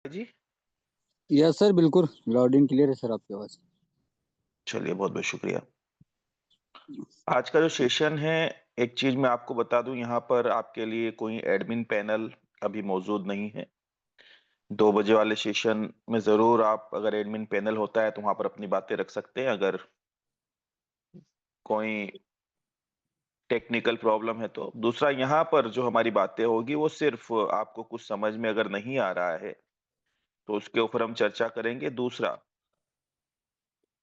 जी। Yes sir, बिल्कुल loud and clear है sir आपकी आवाज़। चलिए, बहुत बहुत शुक्रिया। आज का जो सेशन है, एक चीज मैं आपको बता दूं, यहाँ पर आपके लिए कोई एडमिन पैनल अभी मौजूद नहीं है। 2 बजे वाले सेशन में जरूर आप, अगर एडमिन पैनल होता है तो वहां पर अपनी बातें रख सकते हैं। अगर कोई टेक्निकल प्रॉब्लम है तो दूसरा, यहाँ पर जो हमारी बातें होगी वो सिर्फ आपको कुछ समझ में अगर नहीं आ रहा है तो उसके ऊपर हम चर्चा करेंगे। दूसरा,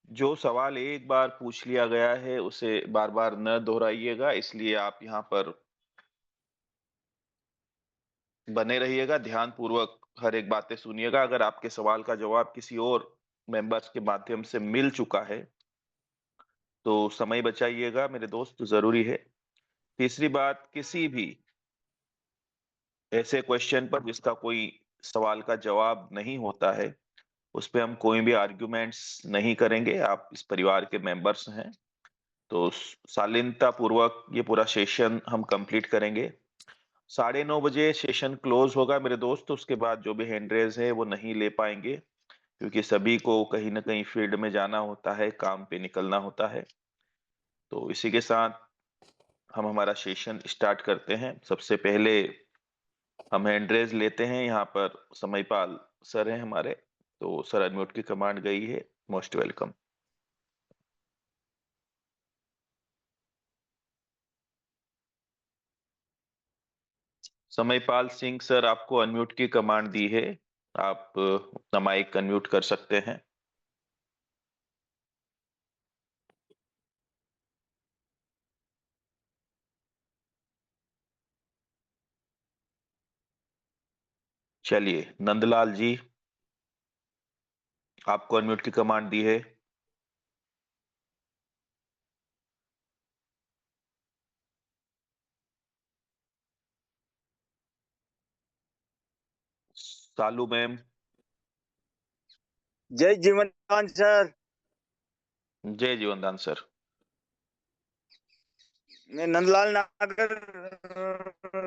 जो सवाल एक बार पूछ लिया गया है उसे बार बार न दोहराइएगा, इसलिए आप यहाँ पर बने रहिएगा, ध्यान पूर्वक हर एक बातें सुनिएगा। अगर आपके सवाल का जवाब किसी और मेंबर्स के माध्यम से मिल चुका है तो समय बचाइएगा मेरे दोस्त, जरूरी है। तीसरी बात, किसी भी ऐसे क्वेश्चन पर जिसका कोई सवाल का जवाब नहीं होता है उस पे हम कोई भी आर्ग्यूमेंट्स नहीं करेंगे। आप इस परिवार के मेंबर्स हैं तो शालीनता पूर्वक ये पूरा सेशन हम कंप्लीट करेंगे। 9:30 बजे सेशन क्लोज होगा मेरे दोस्त। उसके बाद जो भी हैंड रेज है वो नहीं ले पाएंगे, क्योंकि सभी को कहीं ना कहीं फील्ड में जाना होता है, काम पे निकलना होता है। तो इसी के साथ हम हमारा सेशन स्टार्ट करते हैं। सबसे पहले हम हैंड रेज लेते हैं। यहाँ पर समयपाल सर हैं हमारे, तो सर अनम्यूट की कमांड गई है। Most welcome. Samaypal Singh sir, आपको अनम्यूट की कमांड दी है, आप अपना माइक अनम्यूट कर सकते हैं। चलिए, नंदलाल जी, आपको अनम्यूट की कमांड दी है। सालू मैम। जय जीवनदान सर। जय जीवनदान सर। मैं नंदलाल नागर,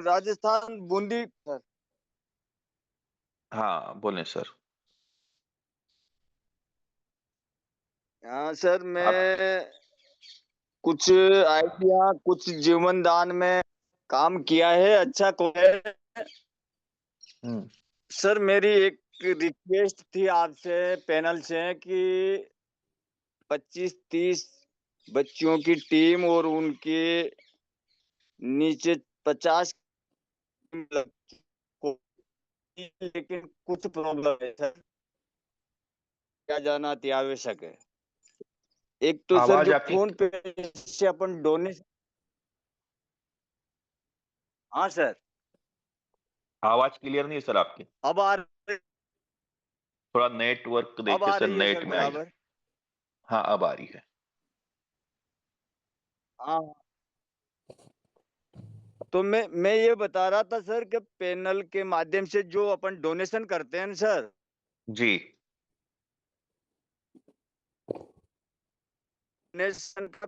राजस्थान बूंदी सर। हाँ बोलें सर। हाँ सर, आप। मैं कुछ आइडिया, कुछ जीवन दान में काम किया है, अच्छा को है। हम्म। सर मेरी एक रिक्वेस्ट थी आपसे, पैनल से, कि 25-30 बच्चों की टीम और उनके नीचे 50 को, लेकिन कुछ प्रॉब्लम है सर, क्या जाना अति आवश्यक है। एक तो सर आवाज जो आपकी। फोन पे से अपन डोनेशन। हाँ सर। आवाज क्लियर नहीं है सर आपकी। अब आ रही थोड़ा नेटवर्क अब देखिए आ सर, रही है नेट सर में आइए। बराबर। हाँ, अब आ रही है। हाँ, तो मैं ये बता रहा था सर कि पैनल के माध्यम से जो अपन डोनेशन करते हैं ना सर, जी। डोनेशन का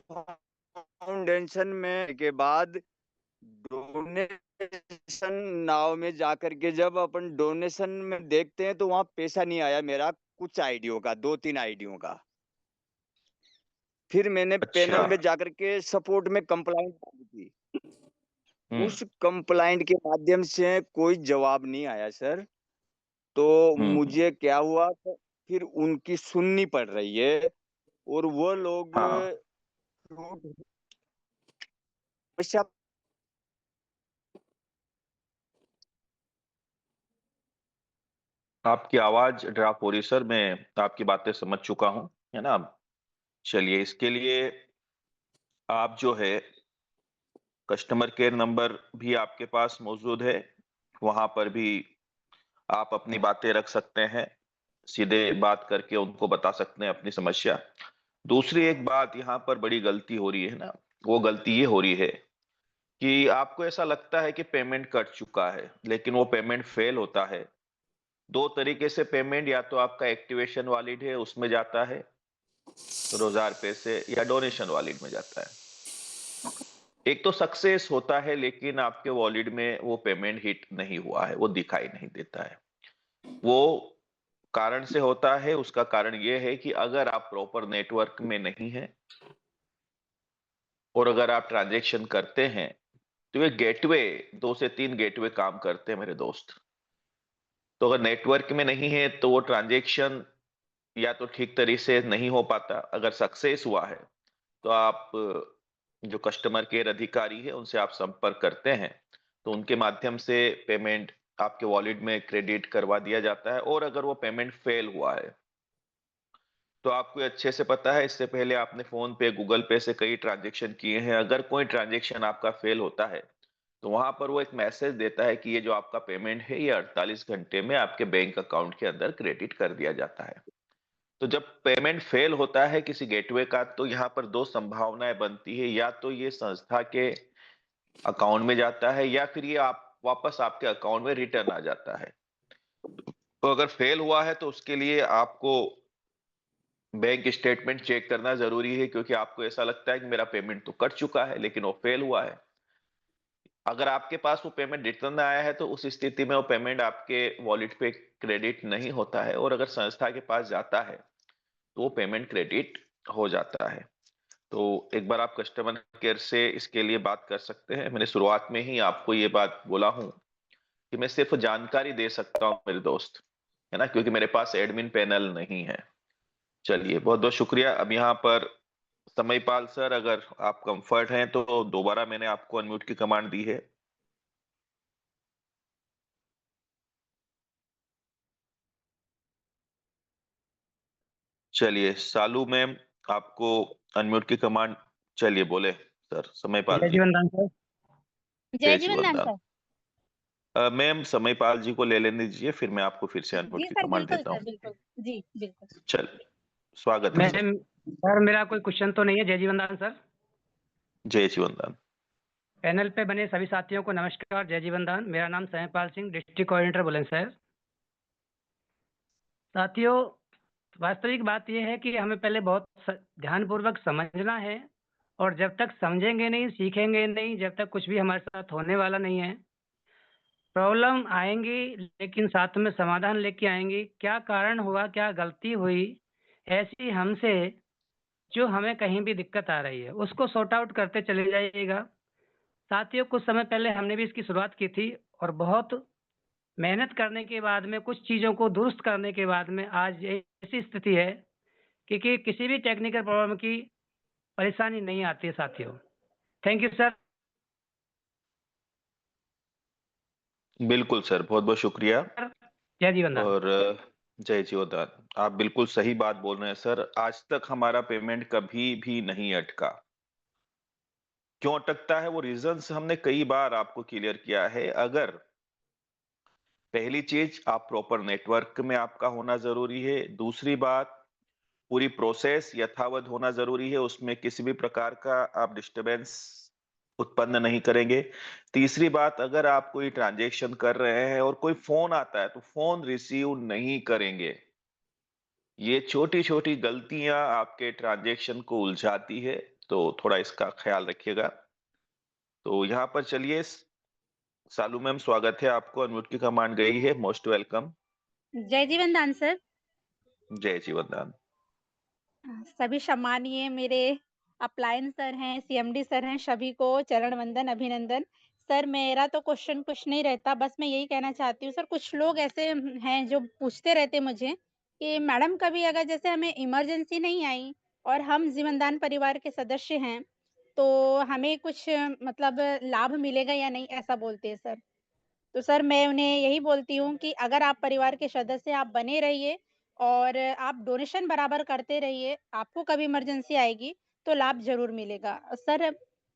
फाउंडेशन में के बाद डोनेशन नाव में जाकर के जब अपन डोनेशन में देखते हैं तो वहां पैसा नहीं आया मेरा, कुछ आईडियो का, 2-3 आईडियो का। फिर मैंने अच्छा। पैनल में जाकर के सपोर्ट में कंप्लाइंट की। हम्म। उस कंप्लाइंट के माध्यम से कोई जवाब नहीं आया सर। तो हम्म। मुझे क्या हुआ, तो फिर उनकी सुननी पड़ रही है, और वो लोग हाँ, हमेशा। आपकी आवाज ड्रॉप हो रही है सर, मैं आपकी बातें समझ चुका हूँ, है ना। चलिए, इसके लिए आप जो है, कस्टमर केयर नंबर भी आपके पास मौजूद है, वहां पर भी आप अपनी बातें रख सकते हैं, सीधे बात करके उनको बता सकते हैं अपनी समस्या। दूसरी एक बात, यहाँ पर बड़ी गलती हो रही है ना, वो गलती ये हो रही है कि आपको ऐसा लगता है कि पेमेंट कट चुका है, लेकिन वो पेमेंट फेल होता है। 2 तरीके से पेमेंट, या तो आपका एक्टिवेशन वॉलिड है उसमें जाता है ₹2000 से, या डोनेशन वॉलिड में जाता है। एक तो सक्सेस होता है लेकिन आपके वॉलेट में वो पेमेंट हिट नहीं हुआ है, वो दिखाई नहीं देता है। वो कारण से होता है, उसका कारण ये है कि अगर आप प्रॉपर नेटवर्क में नहीं हैं और अगर आप ट्रांज़ैक्शन करते हैं, तो ये गेटवे 2 से 3 गेटवे काम करते हैं मेरे दोस्त। तो अगर नेटवर्क में नहीं है, तो वो ट्रांज़ैक्शन या तो ठीक तरीके से नहीं हो पाता, अगर सक्सेस हुआ है, तो आप जो कस्टमर केयर अधिकारी है, उनसे आप संपर्क करते हैं, तो उनके माध्यम से पेमेंट आपके वॉलेट में क्रेडिट करवा दिया जाता है और अगर वो पेमेंट फेल हुआ है, तो आपको ये अच्छे से पता है, इससे पहले आपने फ़ोन पे, गूगल पे से कई ट्रांज़ैक्शन किए हैं, अगर कोई ट्रांज़ैक्शन आपका फेल होता है, तो वहाँ पर वो एक मैसेज देता है कि ये जो आपका पेमेंट है, ये 48 घंटे में आपके बैंक अकाउंट के अंदर क्रेडिट कर दिया जाता है। तो जब पेमेंट फेल होता है किसी गेटवे का, तो यहाँ पर 2 संभावनाएँ बनती है, या तो ये संस्था के अकाउंट में जाता है या फिर ये आप वापस आपके अकाउंट में रिटर्न आ जाता है। तो अगर फेल हुआ है तो उसके लिए आपको बैंक स्टेटमेंट चेक करना ज़रूरी है, क्योंकि आपको ऐसा लगता है कि मेरा पेमेंट तो कट चुका है, लेकिन वो फेल हुआ है। अगर आपके पास वो पेमेंट रिटर्न आया है, तो उस स्थिति में वो पेमेंट आपके वॉलेट पे क्रेडिट नहीं होता है और अगर संस्था के पास जाता है, तो वो पेमेंट क्रेडिट हो जाता है। तो एक बार आप कस्टमर केयर से इसके लिए बात कर सकते हैं। मैंने शुरुआत में ही आपको ये बात बोला हूँ कि मैं सिर्फ़ जानकारी दे सकता हूँ मेरे दोस्त, है ना? क्योंकि मेरे पास एडमिन पैनल नहीं है। चलिए, बहुत-बहुत शुक्रिया। अब यहाँ पर समयपाल सर, अगर आप कम्फ़र्ट हैं तो दोबारा मैंने आपको अनम्यूट की कमांड दी है। चलिए, सालू मैम, आपको अनम्यूट की कमांड, चलिए बोले सर, समयपाल जय जी। जीवनदान सर। जय जय जीवनदान जीवनदान। सर। मैम समयपाल जी को ले लेने दीजिए, फिर मैं आपको फिर से अनम्यूट जी की सर, कमांड बिल्कुल देता सर, हूँ। बिल्कुल। जी, बिल्कुल। चलिए, स्वागत है सर। मैम सर, मेरा कोई क्वेश्चन तो नहीं है। जय जीवनदान सर। जय जीवनदान। पैनल पे बने सभी साथियों को नमस्कार, जय जीवनदान। मेरा नाम सहपाल सिंह, डिस्ट्रिक्ट कोऑर्डिनेटर बुलंदशहर। साथियों, वास्तविक बात यह है कि हमें पहले बहुत ध्यानपूर्वक समझना है, और जब तक समझेंगे नहीं, सीखेंगे नहीं, जब तक कुछ भी हमारे साथ होने वाला नहीं है। प्रॉब्लम आएंगी, लेकिन साथ में समाधान लेके आएंगी। क्या कारण हुआ, क्या गलती हुई ऐसी हमसे, जो हमें कहीं भी दिक्कत आ रही है, उसको सॉर्ट आउट करते चले जाइएगा। साथियों, कुछ समय पहले हमने भी इसकी शुरुआत की थी, और बहुत मेहनत करने के बाद में, कुछ चीज़ों को दुरुस्त करने के बाद में आज ऐसी स्थिति है कि किसी भी टेक्निकल प्रॉब्लम की परेशानी नहीं आती है साथियों। Thank you sir. बिल्कुल सर, बहुत-बहुत शुक्रिया। जय जीवनदान। और जय जीवनदान। आप बिल्कुल सही बात बोल रहे हैं सर। आज तक हमारा पेमेंट कभी भी नहीं अटका। क्यों अटकता है, वो रीज़न्स हमने कई बार आपको क्लियर किया है। अगर पहली चीज़, आप प्रॉपर नेटवर्क में आपका होना ज़रूरी है। दूसरी बात, पूरी प्रोसेस यथावत होना ज़रूरी है, उसमें किसी भी प्रकार का आप डिस्टर्बेंस उत्पन्न नहीं करेंगे। तीसरी बात, अगर आप कोई ट्रांज़ैक्शन कर रहे हैं और कोई फ़ोन आता है, तो फ़ोन रिसीव नहीं करेंगे। ये छोटी-छोटी गलतियाँ आपके ट्रांज़ैक्शन को उलझाती है, तो थोड़ा इसका ख़्याल रखिएगा। तो यहाँ पर चलिए, सालू मैम, स्वागत है आपको, अनम्यूट की कमांड गई है, मोस्ट वेलकम। जय जीवनदान सर। जय जीवनदान। सभी सम्मानीय मेरे अपलायन सर हैं, सीएमडी सर हैं, सभी को चरण वंदन, अभिनंदन। सर, मेरा तो क्वेश्चन कुछ नहीं रहता, बस मैं यही कहना चाहती हूँ सर, कुछ लोग ऐसे हैं जो पूछते रहते मुझे कि मैडम, कभी अगर जैसे हमें इमरजेंसी नहीं आई और हम जीवनदान परिवार के सदस्य हैं, तो हमें कुछ मतलब लाभ मिलेगा या नहीं, ऐसा बोलते हैं सर। तो सर, मैं उन्हें यही बोलती हूँ कि अगर आप परिवार के सदस्य आप बने रहिए और आप डोनेशन बराबर करते रहिए, आपको कभी इमरजेंसी आएगी तो लाभ ज़रूर मिलेगा। सर,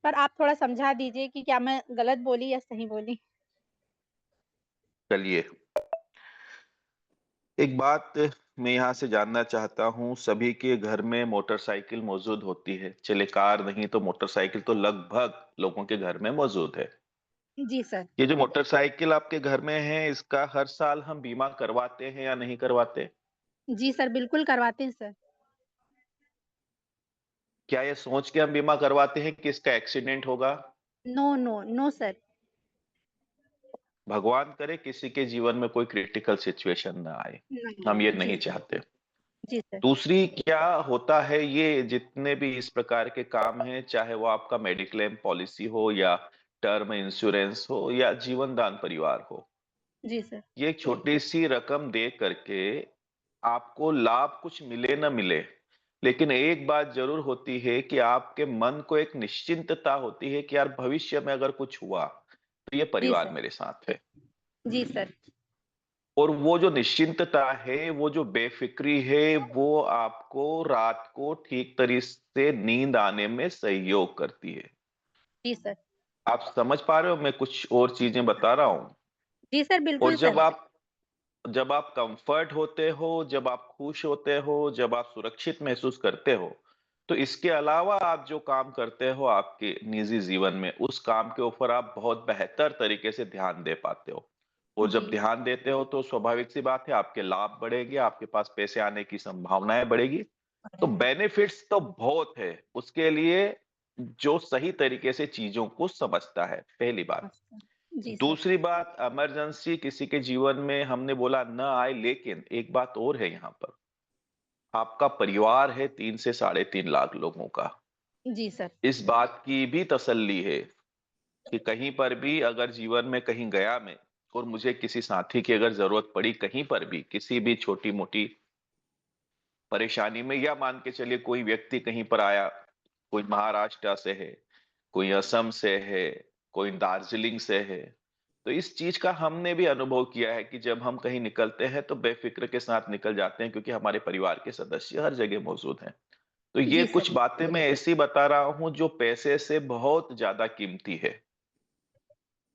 पर आप थोड़ा समझा दीजिए कि क्या मैं गलत बोली या सही बोली? चलिए, एक बात मैं यहाँ से जानना चाहता हूँ, सभी के घर में मोटरसाइकिल मौजूद होती है, चले कार नहीं तो मोटरसाइकिल तो लगभग लोगों के घर में मौजूद है। जी सर। ये जो मोटरसाइकिल आपके घर में है, इसका हर साल हम बीमा करवाते हैं या नहीं करवाते? जी सर, बिल्कुल करवाते हैं सर। क्या ये सोच के हम बीमा करवाते हैं कि इसका एक्सीडेंट होगा? No, no, no sir. भगवान करे किसी के जीवन में कोई क्रिटिकल सिचुएशन ना आए, हम ये नहीं, नहीं जी, चाहते। जी सर। दूसरी क्या होता है, ये जितने भी इस प्रकार के काम हैं, चाहे वो आपका मेडिक्लेम पॉलिसी हो या टर्म इंश्योरेंस हो या जीवन दान परिवार हो, जी सर। ये एक छोटी सी रकम दे करके आपको लाभ कुछ मिले ना मिले, लेकिन एक बात जरूर होती है कि आपके मन को एक निश्चिंतता होती है कि यार भविष्य में अगर कुछ हुआ तो ये जी परिवार सर। मेरे साथ है। जी सर। और वो जो निश्चिंतता है, वो जो बेफिक्री है, वो आपको रात को ठीक तरीके से नींद आने में सहयोग करती है। जी सर। आप समझ पा रहे हो, मैं कुछ और चीजें बता रहा हूँ। जी सर, और बिल्कुल सर। जब आप कंफर्ट होते हो, जब आप खुश होते हो, जब आप सुरक्षित महसूस करते हो, तो इसके अलावा आप जो काम करते हो आपके निजी जीवन में, उस काम के ऊपर आप बहुत बेहतर तरीके से ध्यान दे पाते हो। और जब जी। ध्यान देते हो तो स्वाभाविक सी बात है, आपके लाभ बढ़ेंगे, आपके पास पैसे आने की संभावनाएं बढ़ेगी। तो बेनिफिट्स तो बहुत है, उसके लिए जो सही तरीके से चीजों को समझता है, पहली बात। अच्छा। जी सर। दूसरी बात, इमरजेंसी किसी के जीवन में हमने बोला न आए, लेकिन एक बात और है यहाँ पर, आपका परिवार है 3 से 3.5 लाख लोगों का। जी सर। इस बात की भी तसल्ली है कि कहीं पर भी अगर जीवन में कहीं गया मैं और मुझे किसी साथी की अगर जरूरत पड़ी, कहीं पर भी किसी भी छोटी मोटी परेशानी में, या मान के चलिए कोई व्यक्ति कहीं पर आया, कोई महाराष्ट्र से है, कोई असम से है, कोई दार्जिलिंग से है, तो इस चीज का हमने भी अनुभव किया है कि जब हम कहीं निकलते हैं तो बेफिक्र के साथ निकल जाते हैं, क्योंकि हमारे परिवार के सदस्य हर जगह मौजूद हैं। तो ये जी सर। कुछ बातें मैं ऐसी बता रहा हूं जो पैसे से बहुत ज्यादा कीमती है।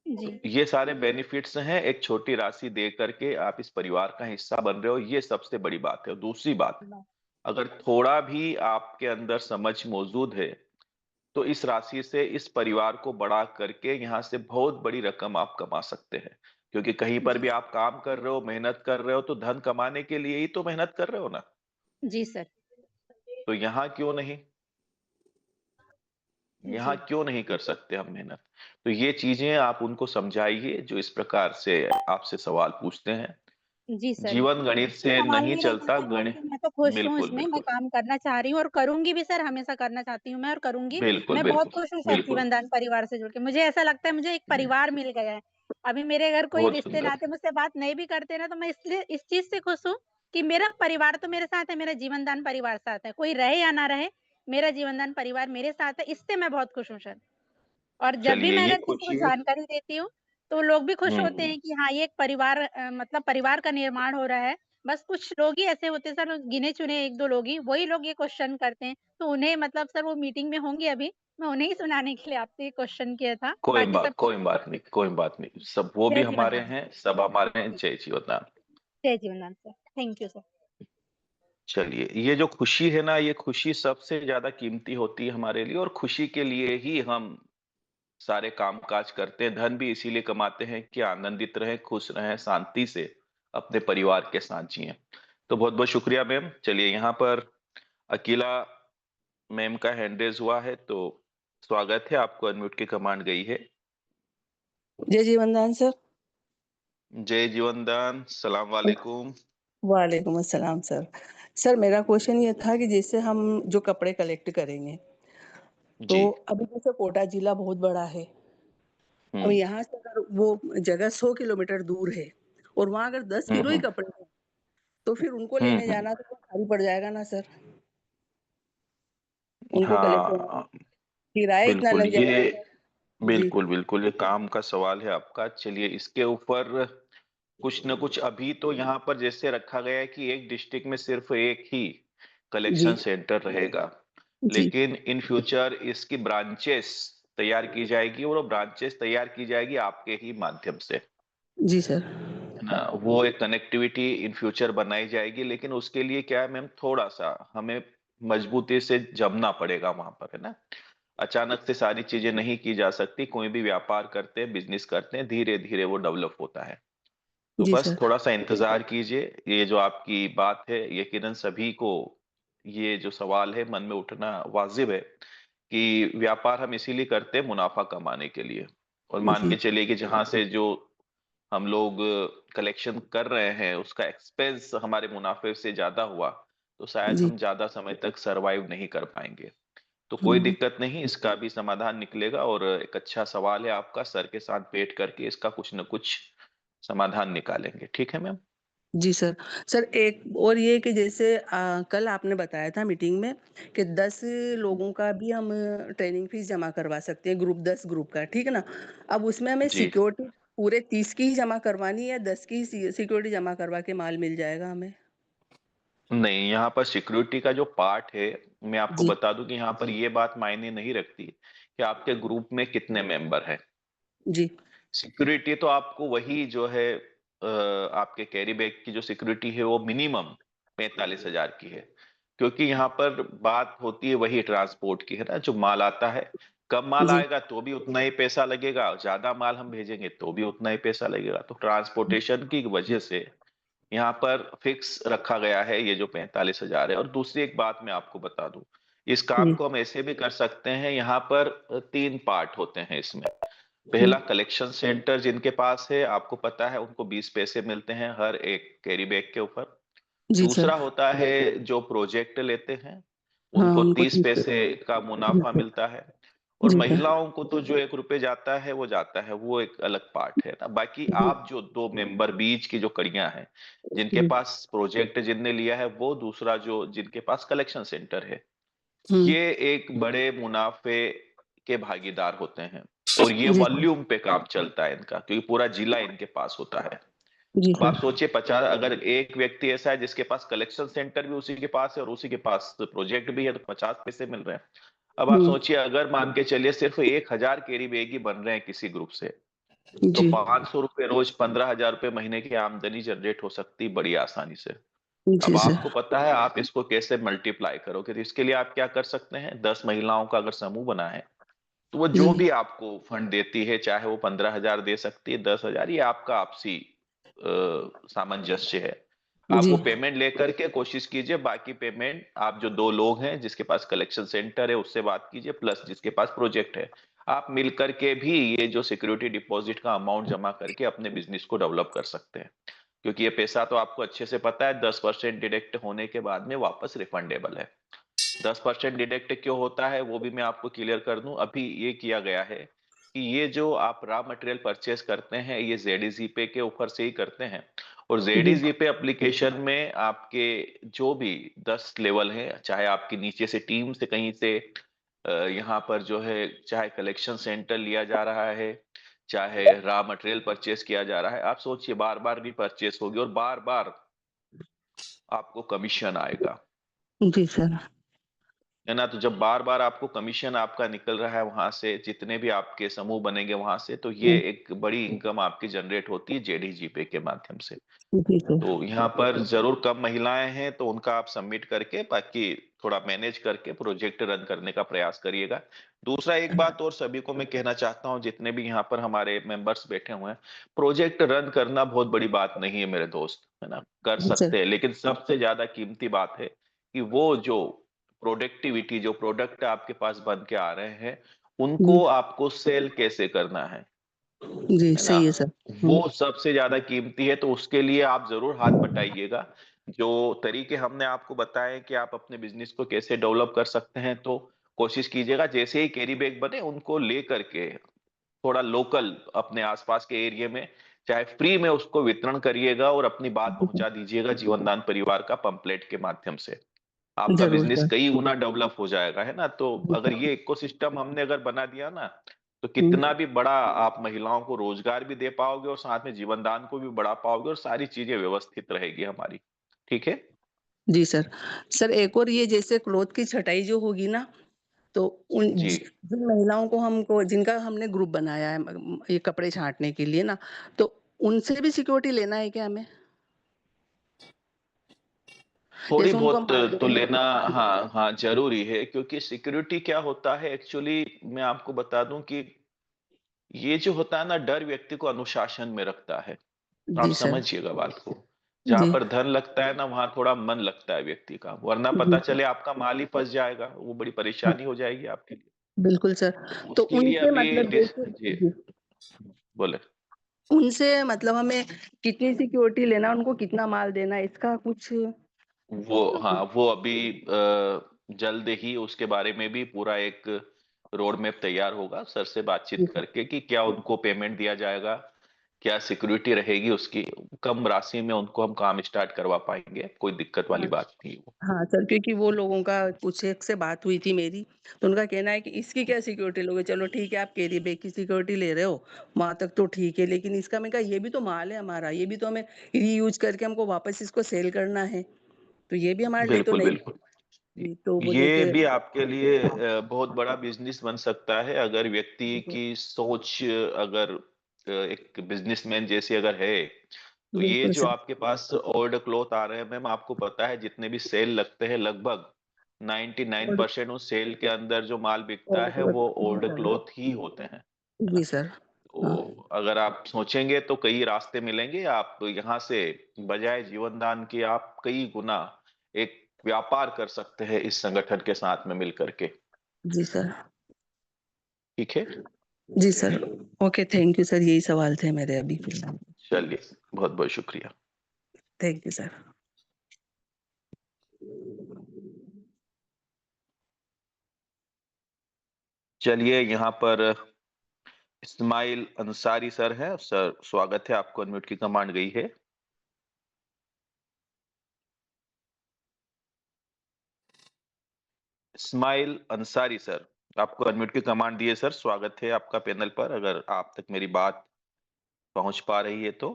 जी। तो ये सारे बेनिफिट्स हैं, एक छोटी राशि दे करके आप इस परिवार का हिस्सा बन रहे हो, ये सबसे बड़ी बात है। और दूसरी बात, अगर थोड़ा भी आपके अंदर समझ मौजूद है तो इस राशि से इस परिवार को बढ़ा करके यहाँ से बहुत बड़ी रकम आप कमा सकते हैं। क्योंकि कहीं पर जी। भी आप काम कर रहे हो, मेहनत कर रहे हो, तो धन कमाने के लिए ही तो मेहनत कर रहे हो ना। जी सर। तो यहाँ क्यों नहीं, यहाँ जी। क्यों नहीं कर सकते हम मेहनत। तो ये चीजें आप उनको समझाइए जो इस प्रकार से आपसे सवाल पूछते हैं। जी सर। जीवन गणित से सवाल नहीं नहीं रहता चलता, सर, गणित। क्योंकि मैं तो खुश हूँ बिल्कुल इसमें, मैं बिल्कुल काम करना चाह रही हूँ और करूँगी भी सर, हमेशा करना चाहती हूँ मैं और करूँगी। बिल्कुल मैं बहुत बिल्कुल खुश हूँ सर बिल्कुल। जीवनदान परिवार से जुड़ के। मुझे ऐसा लगता है मुझे एक परिवार मिल गया है। अभी मेरे अगर कोई बहुत सुंदर। रिश्ते-नाते मुझसे बात नहीं भी करते ना, तो मैं इसलिए इस चीज़ से खुश हूँ कि मेरा परिवार तो मेरे साथ है, मेरा जीवनदान परिवार साथ है। कोई रहे या ना रहे, मेरा जीवनदान परिवार मेरे साथ है, इससे मैं बहुत खुश हूँ सर। और जब भी चलिए, मैं ये अगर किसी को खुशी। जानकारी देती हूँ, तो लोग भी खुश होते हम्म। हैं कि हाँ, ये एक परिवार मतलब परिवार का निर्माण हो रहा है। बस कुछ लोग ही ऐसे होते हैं सर, गिने-चुने 1-2 लोग ही, वही लोग ये क्वेश्चन करते हैं। तो उन्हें मतलब सर वो मीटिंग में होंगे अभी, मैं उन्हें ही सुनाने के लिए आपसे ये क्वेश्चन किया था। बाकी सब ठीक कोई बात नहीं, कोई बात नहीं, सब वो भी जय हमारे जीवनदान। हैं, सब हमारे हैं। जय जीवनदान। जय जीवनदान सर। Thank you sir. चलिए, ये जो खुशी है ना, ये खुशी सबसे ज्यादा कीमती होती है हमारे लिए, और खुशी के लिए ही हम सारे काम-काज करते हैं। धन भी इसीलिए कमाते हैं कि आनंदित रहें, खुश रहें, शांति से अपने परिवार के साथ जिएँ। तो बहुत-बहुत शुक्रिया मैम। चलिए, यहाँ पर अकीला मैम का हैंड रेज़ हुआ है, तो स्वागत है, आपको अनम्यूट की कमांड गई है। जय जीवनदान सर। जय जीवनदान, सलाम वालेकुम। वालेकुम अस्सलाम सर। सर मेरा क्वेश्चन ये था कि जैसे हम जो कपड़े कलेक्ट करेंगे, तो जी। अभी जैसे कोटा जिला बहुत बड़ा है। अब हुँ। यहाँ से अगर वो जगह 100 किलोमीटर दूर है और वहाँ अगर 10 हुँ, किलो ही हुँ। कपड़े हैं, तो फिर उनको हुँ, लेने हुँ। जाना तो भारी पड़ जाएगा ना सर? उनको कलेक्ट करना, हाँ, किराया इतना बिल्कुल, लग जाएगा ये सर। जी, बिल्कुल, बिल्कुल, ये काम का सवाल है आपका। चलिए, इसके ऊपर कुछ न कुछ अभी तो यहाँ पर जैसे रखा गया है कि एक डिस्ट्रिक्ट में सिर्फ़ एक ही जी, कलेक्शन सेंटर रहेगा। जी, लेकिन इन फ्यूचर इसकी ब्रांचेस तैयार की जाएगी, और वो ब्रांचेस तैयार की जाएगी आपके ही माध्यम से, जी सर। है ना? वो एक कनेक्टिविटी इन फ्यूचर बनाई जाएगी, लेकिन उसके लिए क्या है मैम, थोड़ा-सा हमें मजबूती से जमना पड़ेगा वहाँ पर, है ना? अचानक से सारी चीज़ें नहीं की जा सकती। कोई भी व्यापार करते हैं, बिज़नेस करते हैं, धीरे-धीरे वो डेवलप होता है। तो जी बस सर। थोड़ा-सा इंतज़ार कीजिए। ये जो आपकी बात है, यकीनन सभी को ये जो सवाल है मन में उठना वाजिब है कि व्यापार हम इसीलिए करते हैं मुनाफ़ा कमाने के लिए। और मान के जी, चलिए कि जहाँ से जो हम लोग कलेक्शन कर रहे हैं, उसका एक्सपेंस हमारे मुनाफे से ज्यादा हुआ, तो शायद जी। हम ज्यादा समय तक सरवाइव नहीं कर पाएंगे। तो कोई हम्म। दिक्कत नहीं, इसका भी समाधान निकलेगा। और एक अच्छा सवाल है आपका, सर के साथ बैठ करके इसका कुछ न कुछ समाधान निकालेंगे। ठीक है मैम? जी सर। सर एक और ये कि जैसे कल आपने बताया था मीटिंग में कि 10 लोगों का भी हम ट्रेनिंग फीस जमा करवा सकते हैं, ग्रुप 10 ग्रुप का, ठीक है ना? अब उसमें हमें जी सिक्योरिटी पूरे 30 की ही जमा करवानी है या 10 की ही सिक्योरिटी जमा करवा के माल मिल जाएगा हमें? नहीं, यहाँ पर सिक्योरिटी का जो पार्ट है, मैं आपको जी। बता दूं कि यहाँ पर ये बात मायने नहीं रखती कि आपके ग्रुप में कितने मेंबर हैं। जी। सिक्योरिटी तो आपको वही जो है आपके कैरी बैग की जो सिक्योरिटी है वो मिनिमम 45,000 की है। क्योंकि यहाँ पर बात होती है वही ट्रांसपोर्ट की, है ना? जो माल आता है, कम माल जी। आएगा तो भी उतना ही पैसा लगेगा, ज्यादा माल हम भेजेंगे तो भी उतना ही पैसा लगेगा। तो ट्रांसपोर्टेशन की वजह से यहाँ पर फिक्स रखा गया है ये जो 45,000 है। और दूसरी एक बात मैं आपको बता दूं, इस काम जी। को हम ऐसे भी कर सकते हैं। यहाँ पर 3 पार्ट होते हैं इसमें। हम्म। पहला, कलेक्शन सेंटर जिनके पास है, आपको पता है उनको 20 पैसे मिलते हैं हर एक कैरी बैग के ऊपर। जी सर। दूसरा होता है जो प्रोजेक्ट लेते हैं, हाँ, उनको उनको 30 ठीक है। पैसे का जी मुनाफा सर। मिलता है। और जी सर। महिलाओं को तो जो 1 रुपए जाता है वो जाता है, वो एक अलग पार्ट है ना। बाकी जी। आप जो 2 मेंबर बीच की जो कड़ियां हैं, जिनके जी। पास प्रोजेक्ट जिनने लिया है, वो दूसरा जो जिनके पास कलेक्शन सेंटर है, हुँ। ये एक बड़े मुनाफे के भागीदार होते हैं। और ये जी सर। वॉल्यूम पे काम चलता है इनका, क्योंकि पूरा जिला इनके पास होता है। जी अब आप सर। सोचिए, 50, अगर एक व्यक्ति ऐसा है जिसके पास कलेक्शन सेंटर भी उसी के पास है और उसी के पास प्रोजेक्ट भी है, तो 50 पैसे मिल रहे हैं। अब आप हुँ। सोचिए, अगर मान के चलिए सिर्फ 1,000 कैरी बैग ही बन रहे हैं किसी ग्रुप से, तो जी। 500 रुपये रोज, 15,000 रुपये महीने की आमदनी जनरेट हो सकती बड़ी आसानी से। अब जी सर। आपको पता है आप इसको कैसे मल्टीप्लाई करोगे? तो इसके लिए आप क्या कर सकते हैं, 10 महिलाओं का अगर समूह बना है, तो वो जो जी। भी आपको फंड देती है, चाहे वो 15,000 दे सकती है, 10,000, ये आपका आपसी सामंजस्य है। आप जी। वो पेमेंट लेकर के कोशिश कीजिए, बाकी पेमेंट आप जो 2 लोग हैं जिसके पास कलेक्शन सेंटर है उससे बात कीजिए, प्लस जिसके पास प्रोजेक्ट है, आप मिल करके भी ये जो सिक्योरिटी डिपॉजिट का अमाउंट जमा करके अपने बिजनेस को डेवलप कर सकते हैं। क्योंकि ये पैसा तो आपको अच्छे से पता है, 10% डिडक्ट होने के बाद में वापस रिफंडेबल है। 10% डिडक्ट क्यों होता है वो भी मैं आपको क्लियर कर दूं। अभी ये किया गया है कि ये जो आप रॉ मटेरियल परचेस करते हैं, ये जेडीजी पे के ऊपर से ही करते हैं। और जी। जेडीजी पे एप्लीकेशन में आपके जो भी 10 लेवल हैं, चाहे आपकी नीचे से टीम से कहीं से यहाँ पर जो है, चाहे कलेक्शन सेंटर लिया जा रहा है, चाहे रॉ मटेरियल परचेस किया जा रहा है, आप सोचिए बार बार भी परचेस होगी और बार बार आपको कमीशन आएगा, जी सर। है ना? तो जब बार बार आपको कमीशन आपका निकल रहा है वहां से, जितने भी आपके समूह बनेंगे वहां से, तो ये हुँ। एक बड़ी इनकम आपकी जनरेट होती है जेडीजी पे के माध्यम से। जी सर। तो यहाँ पर जरूर कम महिलाएं हैं, तो उनका आप सबमिट करके, बाकी थोड़ा मैनेज करके प्रोजेक्ट रन करने का प्रयास करिएगा। दूसरा एक बात और सभी को मैं कहना चाहता हूँ, जितने भी यहाँ पर हमारे मेंबर्स बैठे हुए हैं, प्रोजेक्ट रन करना बहुत बड़ी बात नहीं है मेरे दोस्त, है ना? कर जी सर। सकते हैं, लेकिन सबसे ज्यादा कीमती बात है कि वो जो प्रोडक्टिविटी, जो प्रोडक्ट आपके पास बन के आ रहे हैं, जी। उनको आपको सेल कैसे करना जी, है ना? सही है सर। वो हुँ। सबसे ज्यादा कीमती है। तो उसके लिए आप जरूर हाथ बटाइएगा। जो तरीके हमने आपको बताए कि आप अपने बिजनेस को कैसे डेवलप कर सकते हैं, तो कोशिश कीजिएगा जैसे ही कैरी बैग बने उनको लेकर के थोड़ा लोकल अपने आसपास के एरिया में, चाहे फ्री में उसको वितरण करिएगा और अपनी बात पहुंचा दीजिएगा जीवनदान परिवार का पंपलेट के माध्यम से। आपका ज़रूर बिजनेस सर। कई गुना डेवलप हो जाएगा, है ना? तो जी अगर सर। ये इकोसिस्टम हमने अगर बना दिया ना, तो हुँ। कितना भी बड़ा आप महिलाओं को रोजगार भी दे पाओगे और साथ में जीवन दान को भी बढ़ा पाओगे और सारी चीजें व्यवस्थित रहेगी हमारी। ठीक है? जी सर। सर एक और ये जैसे क्लॉथ की छँटाई जो होगी ना, तो उन जी। जिन महिलाओं को हमको जिनका हमने ग्रुप बनाया है ये कपड़े छाँटने के लिए ना, तो उनसे भी सिक्योरिटी लेना है क्या हमें? थोड़ी जैसे उनको बहुत माल तो देंगे लेना, हाँ हाँ, जरूरी है। क्योंकि सिक्योरिटी क्या होता है एक्चुअली, मैं आपको बता दूं कि ये जो होता है ना, डर व्यक्ति को अनुशासन में रखता है। आप जी सर। समझिएगा बात को। जहां जी। पर धन लगता है ना, वहां थोड़ा मन लगता है व्यक्ति का, वरना जी पता सर। चले आपका माल ही फंस जाएगा, वो बड़ी हाँ, परेशानी हो जाएगी आपके लिए। बिल्कुल सर। तो तो उसके लिए उनसे अभी मतलब जैसे जी, जी। बोले। उनसे मतलब हमें कितनी सिक्योरिटी लेना, उनको कितना माल देना, इसका कुछ हाँ, वो अभी जल्द ही उसके बारे में भी पूरा एक रोड मैप तैयार होगा सर से बातचीत करके कि क्या उनको पेमेंट दिया जाएगा, क्या सिक्योरिटी रहेगी उसकी। कम राशि में उनको हम काम स्टार्ट करवा पाएंगे, कोई दिक्कत वाली हाँ बात नहीं है वो। हाँ सर, क्योंकि वो लोगों का कुछ एक से बात हुई थी मेरी, तो उनका कहना है कि इसकी क्या सिक्योरिटी लोगे, चलो ठीक है आप कैरी बैग की सिक्योरिटी ले रहे हो वहां तक तो ठीक है, लेकिन इसका मैं कहा ये भी तो माल है हमारा, ये भी तो हमें रीयूज करके हमको वापस इसको सेल करना है, तो ये भी हमारे लिए तो बिल्कुल नहीं। बिल्कुल। जी, तो बोले ये कि भी आपके लिए बहुत बड़ा बिजनेस बन सकता है अगर व्यक्ति की सोच, अगर एक बिजनेसमैन जैसी अगर है, तो ये बिल्कुल जो सर। आपके पास ओल्ड क्लॉथ आ रहे हैं मैम, आपको पता है जितने भी सेल लगते हैं लगभग 99% उस सेल के अंदर जो माल बिकता है वो ओल्ड क्लॉथ ही होते हैं, है ना। जी सर। हाँ तो अगर आप सोचेंगे तो कई रास्ते मिलेंगे, आप यहाँ से बजाय जीवन दान के आप कई गुना एक व्यापार कर सकते हैं इस संगठन के साथ में मिलकर के। जी सर। ठीक है, जी sir. Okay, thank you sir, यही सवाल थे मेरे अभी। चलिए, बहुत बहुत शुक्रिया। Thank you sir. चलिए, यहाँ पर इस्माइल अंसारी सर है। सर स्वागत है, आपको अनम्यूट की कमांड गई है। इस्माइल अंसारी सर, आपको अनम्यूट की कमांड दी है सर, स्वागत है आपका पैनल पर, अगर आप तक मेरी बात पहुंच पा रही है तो।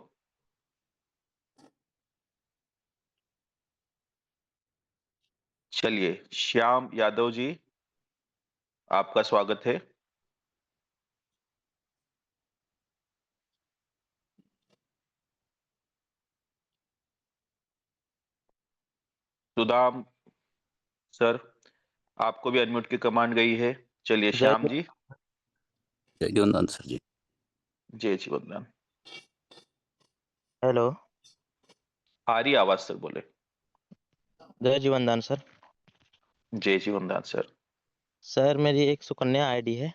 चलिए, श्याम यादव जी, आपका स्वागत है। सुदाम सर, आपको भी अनम्यूट की कमांड गई है। चलिए जय श्याम जी। जीवनदान सर जी। जय जीवनदान। हेलो। आ रही आवाज सर, बोले। जय जीवनदान सर। जय जीवनदान सर। सर मेरी एक सुकन्या आईडी है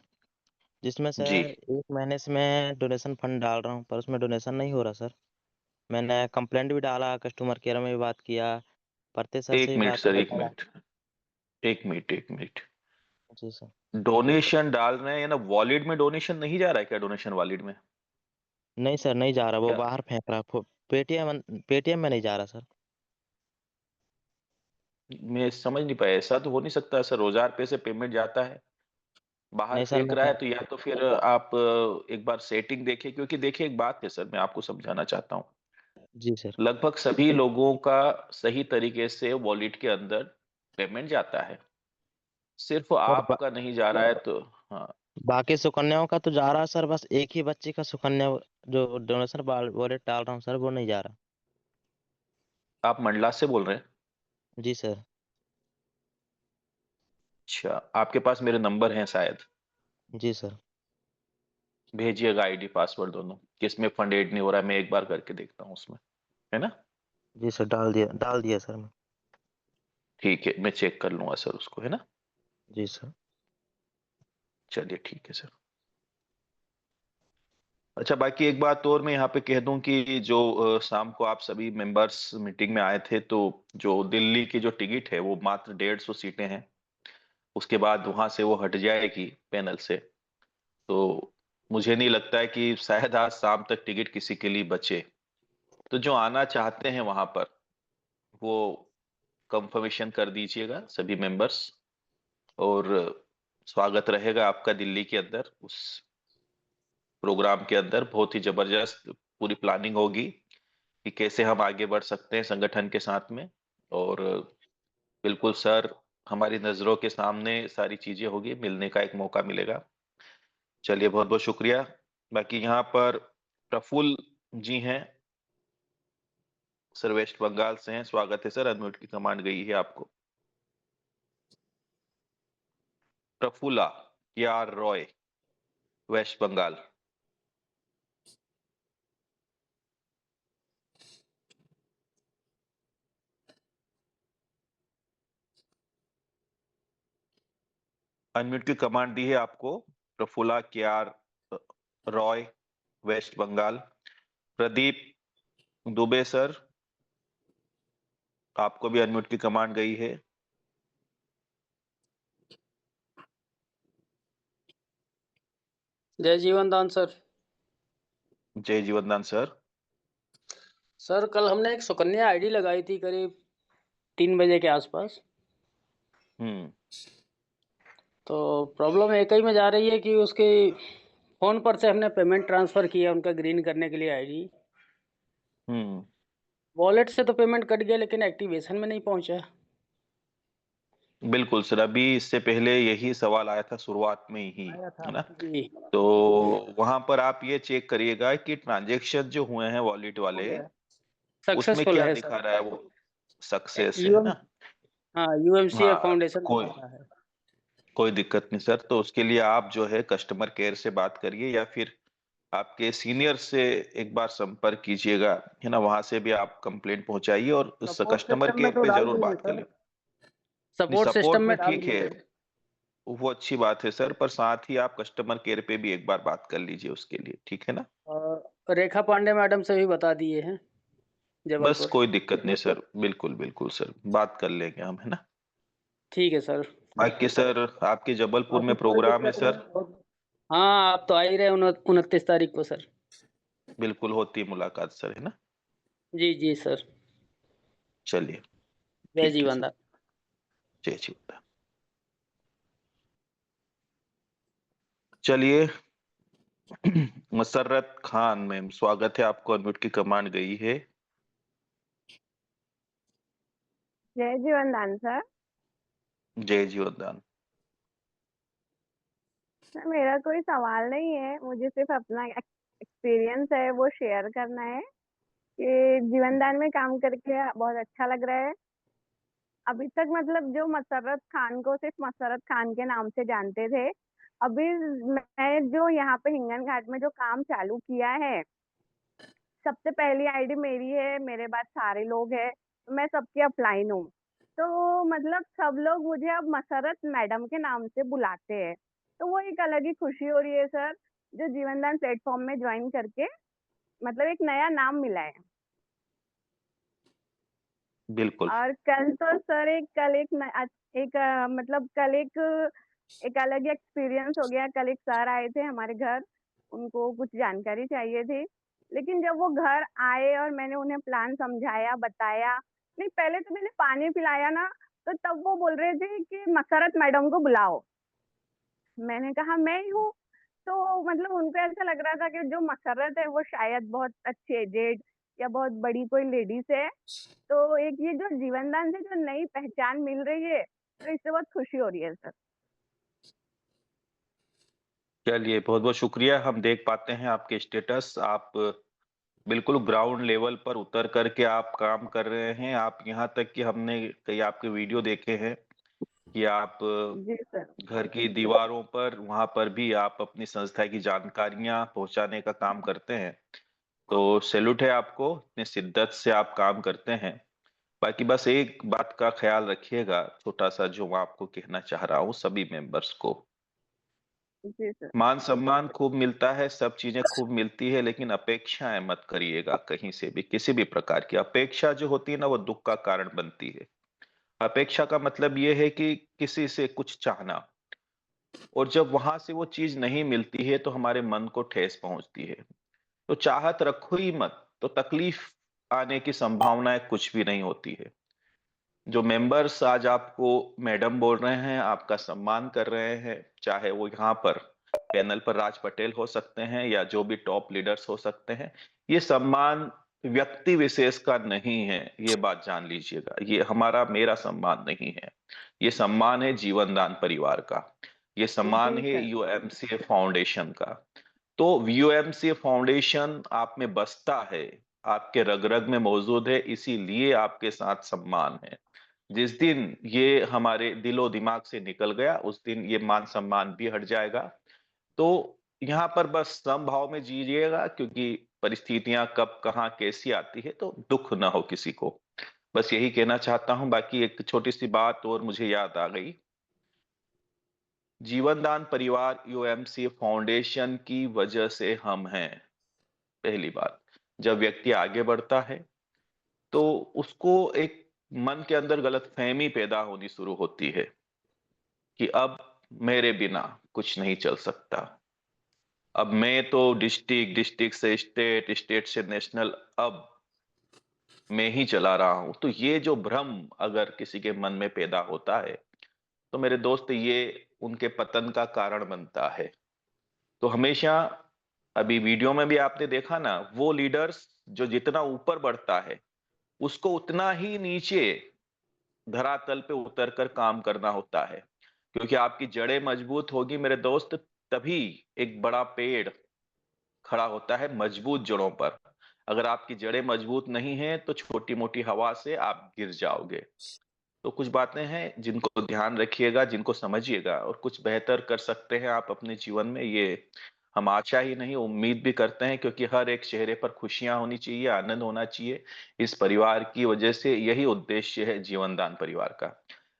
जिसमें जी, सर 1 महीने से मैं डोनेशन फंड डाल रहा हूँ, पर उसमें डोनेशन नहीं हो रहा सर। मैंने कंप्लेंट भी डाला, कस्टमर केयर में भी बात किया, परते सर से एक भी मिनट बात सर, एक किया। मिनट, एक मिनट, एक मिनट। जी सर। डोनेशन डाल रहे हैं या ना, वॉलेट में डोनेशन नहीं जा रहा है क्या? डोनेशन वॉलेट में नहीं सर, नहीं जा रहा, वो क्या? बाहर फेंक रहा। पेटीएम पेटीएम में नहीं जा रहा सर। मैं समझ नहीं पाया, ऐसा तो हो नहीं सकता सर, रोजार पे से पेमेंट जाता है, बाहर नहीं सर, फेंक रहा है, तो या तो फिर आप एक बार सेटिंग देखिए, क्योंकि देखिए एक बात है सर, मैं आपको समझाना चाहता हूँ। जी सर। लगभग सभी लोगों का सही तरीके से वॉलेट के अंदर पेमेंट जाता है, सिर्फ और आपका नहीं जा रहा है तो। हाँ, बाकी सुकन्याओं का तो जा रहा है सर, बस एक ही बच्ची का सुकन्या जो डोनेशन वॉलेट डाल रहा हूँ सर, वो नहीं जा रहा। आप मंडला से बोल रहे हैं? जी सर। अच्छा, आपके पास मेरे नंबर हैं शायद, जी सर। भेजिएगा आईडी पासवर्ड दोनों, किसमें फंड ऐड नहीं हो रहा है, मैं एक बार करके देखता हूँ उसमें, है ना। जी सर, डाल दिया सर मैं। ठीक है, मैं चेक कर लूंगा सर उसको, है ना। जी सर। चलिए ठीक है सर। अच्छा, बाकी एक बात और मैं यहाँ पे कह दूं कि जो शाम को आप सभी मेंबर्स मीटिंग में आए थे, तो जो दिल्ली की जो टिकट है वो मात्र 150 सीटें हैं, उसके बाद वहां से वो हट जाएगी पैनल से। तो मुझे नहीं लगता है कि शायद आज शाम तक टिकट किसी के लिए बचे। तो जो आना चाहते हैं वहां पर, वो कंफर्मेशन कर दीजिएगा सभी मेंबर्स, और स्वागत रहेगा आपका दिल्ली के अंदर। उस प्रोग्राम के अंदर बहुत ही जबरदस्त पूरी प्लानिंग होगी कि कैसे हम आगे बढ़ सकते हैं संगठन के साथ में। और बिल्कुल सर, हमारी नजरों के सामने सारी चीजें होगी, मिलने का एक मौका मिलेगा। चलिए, बहुत बहुत शुक्रिया। बाकी यहाँ पर प्रफुल्ल जी हैं सर, वेस्ट बंगाल से हैं, स्वागत है सर, अनम्यूट की कमांड गई है आपको। प्रफुल्ला यार रॉय, वेस्ट बंगाल। अनम्यूट की कमांड दी है आपको, Prafulla K R Roy, west Bengal. Pradeep Dubey sir, आपको भी अनम्यूट की कमांड गई है। जय जीवन दान सर। जय जीवनदान सर। सर कल हमने एक सुकन्या आईडी लगाई थी करीब 3 बजे के आसपास। तो प्रॉब्लम एक ही में जा रही है कि उसके फोन पर से हमने पेमेंट ट्रांसफर किया उनका ग्रीन करने के लिए आईडी। वॉलेट से तो पेमेंट कट गया लेकिन एक्टिवेशन में नहीं पहुंचा। बिल्कुल सर, अभी इससे पहले यही सवाल आया था शुरुआत में ही, आया था है ना? जी। तो वहां पर आप ये चेक करिएगा कि ट्रांजैक्शन जो हुए हैं वॉलेट हो वाले, गया, उसमें सक्सेसफुल क्या है दिखा सर। रहा है, वो सक्सेस है यूएम ना? हाँ यूएमसीए हाँ, फाउंडेशन कोई दिखाता है। कोई दिक्कत नहीं सर। तो उसके लिए आप जो है कस्टमर केयर से बात करिए या फिर आपके सीनियर से एक बार संपर्क कीजिएगा, है ना? वहां से भी आप कंप्लेंट पहुंचाइए और उस सपोर्ट कस्टमर सिस्टम में केयर तो पे डाल जरूर दिए बात कर सर। ले। नहीं, सपोर्ट सिस्टम सपोर्ट में में डाल ठीक दिए है, थे। वो अच्छी बात है सर, पर साथ ही आप कस्टमर केयर पे भी एक बार बात कर लीजिए उसके लिए, ठीक है ना? और रेखा पांडे मैडम से भी बता दिए हैं बस जबलपुर। कोई दिक्कत नहीं सर, बिल्कुल बिल्कुल सर, बात कर लेंगे हम, है ना? ठीक है सर। बाकी सर, आपके जबलपुर में बाकी कोई प्रोग्राम है दिक्कत सर? नहीं। हाँ आप तो आ ही रहे 29 तारीख को सर। बिल्कुल होती है मुलाकात सर, है ना? जी जी सर। चलिए, जय ठीक है जीवन सर। दान। जय जीवनदान। चलिए, मसर्रत खान मैम, स्वागत है आपको, अनम्यूट की कमांड गई है। जय जीवनदान सर। जय जीवनदान। सर मेरा कोई सवाल नहीं है, मुझे सिर्फ अपना एक्सपीरियंस है वो शेयर करना है कि जीवनदान में काम करके बहुत अच्छा लग रहा है। अभी तक मतलब जो मसर्रत खान को सिर्फ मसर्रत खान के नाम से जानते थे, अभी मैं जो यहाँ पे हिंगन घाट में जो काम चालू किया है, सबसे पहली आईडी मेरी है, मेरे बाद सारे लोग हैं, मैं सबकी अपलाइन हूँ। तो मतलब सब लोग मुझे अब मसरत मैडम के नाम से बुलाते हैं, तो वो एक अलग ही खुशी हो रही है सर, जो जीवनदान प्लेटफॉर्म में ज्वाइन करके मतलब एक नया नाम मिला है। बिल्कुल। और कल तो सर मतलब कल एक अलग ही एक्सपीरियंस हो गया। कल एक सर आए थे हमारे घर, उनको कुछ जानकारी चाहिए थी, लेकिन जब वो घर आए और मैंने उन्हें प्लान समझाया, बताया, नहीं पहले तो मैंने पानी पिलाया ना, तो तब वो बोल रहे थे कि मसरत मैडम को बुलाओ। मैंने कहा मैं ही हूँ। तो मतलब उनको ऐसा लग रहा था कि जो मसरत है वो शायद बहुत अच्छे एजेड या बहुत बड़ी कोई लेडीज है। तो एक ये जो जीवनदान से जो नई पहचान मिल रही है, तो इससे बहुत खुशी हो रही है सर। चलिए, बहुत बहुत शुक्रिया। हम देख पाते हैं आपके स्टेटस, आप बिल्कुल ग्राउंड लेवल पर उतर करके आप काम कर रहे हैं। आप यहाँ तक कि हमने कई आपके वीडियो देखे हैं कि आप जी सर। घर की दीवारों पर, वहां पर भी आप अपनी संस्था की जानकारियां पहुंचाने का काम करते हैं। तो सैल्यूट है आपको, इतनी शिद्दत से आप काम करते हैं। बाकी बस एक बात का ख्याल रखिएगा, छोटा सा, जो मैं आपको कहना चाह रहा हूँ सभी मेंबर्स को। जी सर। मान सम्मान खूब मिलता है, सब चीजें खूब मिलती है, लेकिन अपेक्षाएं मत करिएगा कहीं से भी। किसी भी प्रकार की अपेक्षा जो होती है ना, वो दुख का कारण बनती है। अपेक्षा का मतलब ये है कि किसी से कुछ चाहना, और जब वहां से वो चीज नहीं मिलती है तो हमारे मन को ठेस पहुंचती है। तो चाहत रखो ही मत, तो तकलीफ आने की संभावनाएं कुछ भी नहीं होती है। जो मेंबर्स आज आपको मैडम बोल रहे हैं, आपका सम्मान कर रहे हैं, चाहे वो यहाँ पर पैनल पर राज पटेल हो सकते हैं या जो भी टॉप लीडर्स हो सकते हैं, ये सम्मान व्यक्ति विशेष का नहीं है, ये बात जान लीजिएगा। ये हमारा मेरा सम्मान नहीं है, ये सम्मान है जीवनदान परिवार का, ये सम्मान जी है सर। यूएमसीए फाउंडेशन का। तो यूएमसीए फाउंडेशन आप में बसता है, आपके रग रग में मौजूद है, इसीलिए आपके साथ सम्मान है। जिस दिन ये हमारे दिलो दिमाग से निकल गया, उस दिन ये मान सम्मान भी हट जाएगा। तो यहाँ पर बस समभाव में जीजिएगा, क्योंकि परिस्थितियां कब कहाँ कैसी आती है, तो दुख ना हो किसी को। बस यही कहना चाहता हूं। बाकी एक छोटी सी बात और मुझे याद आ गई, जीवनदान परिवार यूएमसी फाउंडेशन की वजह से हम हैं, पहली बात। जब व्यक्ति आगे बढ़ता है तो उसको एक मन के अंदर गलतफहमी पैदा होनी शुरू होती है कि अब मेरे बिना कुछ नहीं चल सकता। अब मैं तो डिस्ट्रिक्ट, डिस्ट्रिक्ट से स्टेट, स्टेट से नेशनल, अब मैं ही चला रहा हूं। तो ये जो भ्रम अगर किसी के मन में पैदा होता है तो मेरे दोस्त ये उनके पतन का कारण बनता है। तो हमेशा, अभी वीडियो में भी आपने देखा ना, वो लीडर्स जो जितना ऊपर बढ़ता है उसको उतना ही नीचे धरातल पे उतरकर काम करना होता है। क्योंकि आपकी जड़ें मजबूत होगी मेरे दोस्त, तभी एक बड़ा पेड़ खड़ा होता है मजबूत जड़ों पर। अगर आपकी जड़ें मजबूत नहीं है तो छोटी मोटी हवा से आप गिर जाओगे। तो कुछ बातें हैं जिनको ध्यान रखिएगा, जिनको समझिएगा और कुछ बेहतर कर सकते हैं आप अपने जीवन में। ये हम आशा ही नहीं, उम्मीद भी करते हैं, क्योंकि हर एक चेहरे पर खुशियां होनी चाहिए, आनंद होना चाहिए। इस परिवार की वजह से यही उद्देश्य है जीवन दान परिवार का।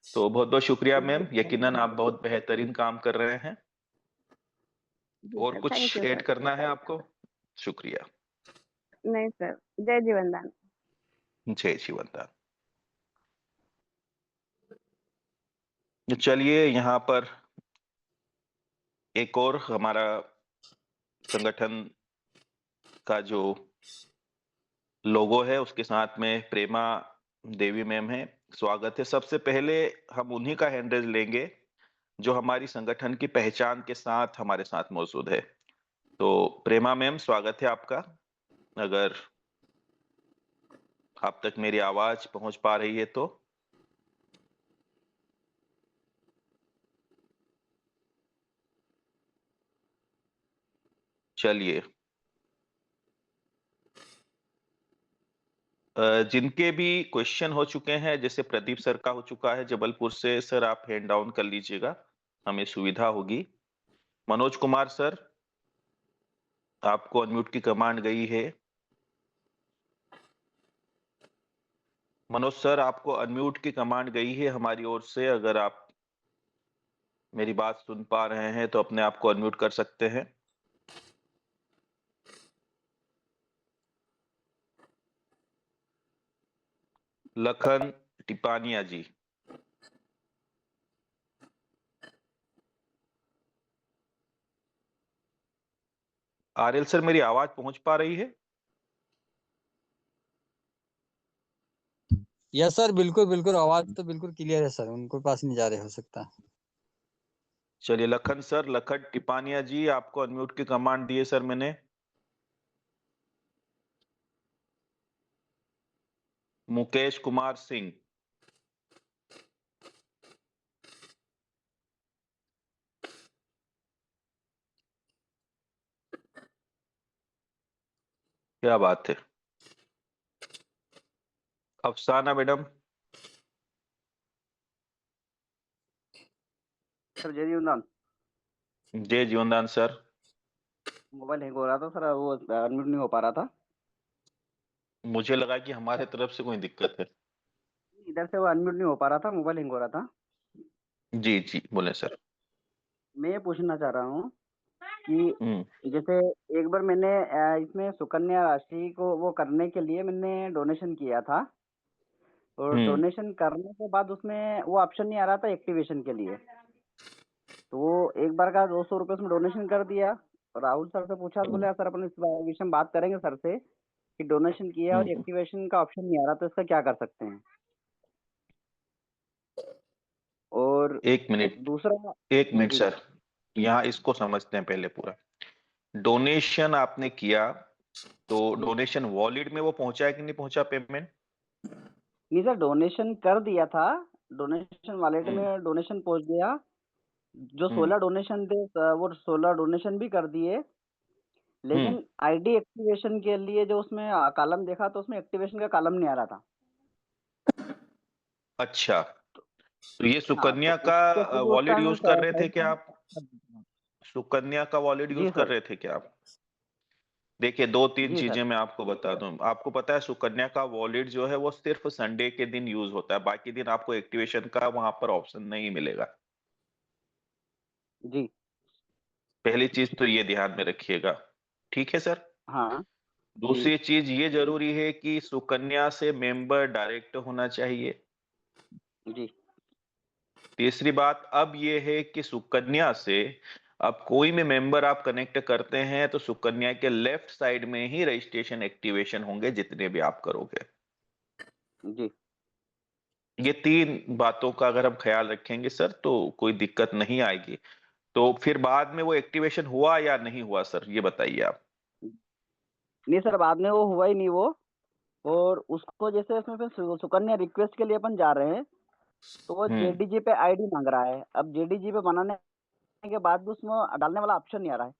तो बहुत बहुत शुक्रिया मैम, यकीनन आप बहुत बेहतरीन काम कर रहे हैं। जी और सर, थैंक कुछ यू ऐड सर। करना है आपको? शुक्रिया। नहीं सर, जय जीवनदान। जय जीवन दान। तो चलिए, यहाँ पर एक और हमारा संगठन का जो लोगो है उसके साथ में प्रेमा देवी मैम है। स्वागत है। सबसे पहले हम उन्हीं का हैंड रेज लेंगे जो हमारी संगठन की पहचान के साथ हमारे साथ मौजूद है। तो प्रेमा मैम, स्वागत है आपका। अगर आप तक मेरी आवाज पहुंच पा रही है तो। चलिए, जिनके भी क्वेश्चन हो चुके हैं, जैसे प्रदीप सर का हो चुका है जबलपुर से, सर आप हैंड डाउन कर लीजिएगा, हमें सुविधा होगी। मनोज कुमार सर, आपको अनम्यूट की कमांड गई है। मनोज सर, आपको अनम्यूट की कमांड गई है हमारी ओर से। अगर आप मेरी बात सुन पा रहे हैं तो अपने आप को अनम्यूट कर सकते हैं। लखन टिपानिया जी। आरएल सर, मेरी आवाज पहुंच पा रही है? यस सर, बिल्कुल बिल्कुल, आवाज तो बिल्कुल क्लियर है सर, उनको पास नहीं जा रहे हो सकता। चलिए लखन सर, लखन टिपानिया जी, आपको अनम्यूट की कमांड दी है सर मैंने। मुकेश कुमार सिंह। क्या बात है। अफसाना मैडम। सर जय जीवनदान। जय जीवनदान सर। मोबाइल हैंग हो रहा था सर, वो अनम्यूट नहीं हो पा रहा था। मुझे लगा कि हमारे तरफ से कोई दिक्कत है। इधर से वो अनम्यूट नहीं हो पा रहा था, मोबाइल हैंग हो रहा था। जी जी, बोले सर। मैं ये पूछना चाह रहा हूँ कि हम्म। जैसे एक बार मैंने इसमें सुकन्या राशि को वो करने के लिए मैंने डोनेशन किया था, और हम्म। डोनेशन करने के बाद उसमें वो ऑप्शन नहीं आ रहा था एक्टिवेशन के लिए। तो वो एक बार का 200 रुपये उसमें डोनेशन कर दिया, और राहुल सर से पूछा तो बोले सर अपन इस विषय में बात करेंगे सर से कि डोनेशन किया और हम्म। एक्टिवेशन का ऑप्शन नहीं आ रहा, तो इसका क्या कर सकते हैं। और एक मिनट, दूसरा। एक मिनट जी सर, यहाँ इसको समझते हैं पहले पूरा। डोनेशन आपने किया तो जी। डोनेशन वॉलेट में वो पहुंचा है कि नहीं पहुंचा पेमेंट? नहीं सर, डोनेशन कर दिया था, डोनेशन वॉलेट हम्म। में डोनेशन पहुंच गया। जो हम्म। 16 डोनेशन थे वो 16 डोनेशन भी कर दिए, हम्म। लेकिन आईडी एक्टिवेशन के लिए जो उसमें कॉलम देखा तो उसमें एक्टिवेशन का कॉलम नहीं आ रहा था। अच्छा, तो ये हाँ, तो सुकन्या उसके का खुद वॉलेट उसका मैं यूज कर रहे थे क्या आप? साइड। सुकन्या का वॉलेट यूज जी कर सर। रहे थे क्या आप? देखिए, दो तीन जी चीजें सर। मैं आपको बता दूं। आपको पता है सुकन्या का वॉलेट जो है वो सिर्फ संडे के दिन यूज होता है, बाकी दिन आपको एक्टिवेशन का वहां पर ऑप्शन नहीं मिलेगा। जी। पहली चीज तो ये ध्यान में रखिएगा, ठीक है सर? हाँ। दूसरी चीज ये जरूरी है कि सुकन्या से मेंबर डायरेक्ट होना चाहिए। जी तीसरी बात अब ये है कि सुकन्या से अब कोई भी मेंबर आप कनेक्ट करते हैं तो सुकन्या के लेफ्ट साइड में ही रजिस्ट्रेशन एक्टिवेशन होंगे जितने भी आप करोगे। जी ये 3 बातों का अगर हम ख्याल रखेंगे सर तो कोई दिक्कत नहीं आएगी। तो फिर बाद में वो एक्टिवेशन हुआ या नहीं हुआ सर, ये बताइए आप? नहीं सर, बाद में वो हुआ ही नहीं वो। और उसको जैसे उसमें फिर सुकन्या रिक्वेस्ट के लिए अपन जा रहे हैं, तो वो जेडीजी पे आईडी मांग रहा है। अब जेडीजी पे बनाने के बाद भी उसमें डालने वाला ऑप्शन नहीं आ रहा है,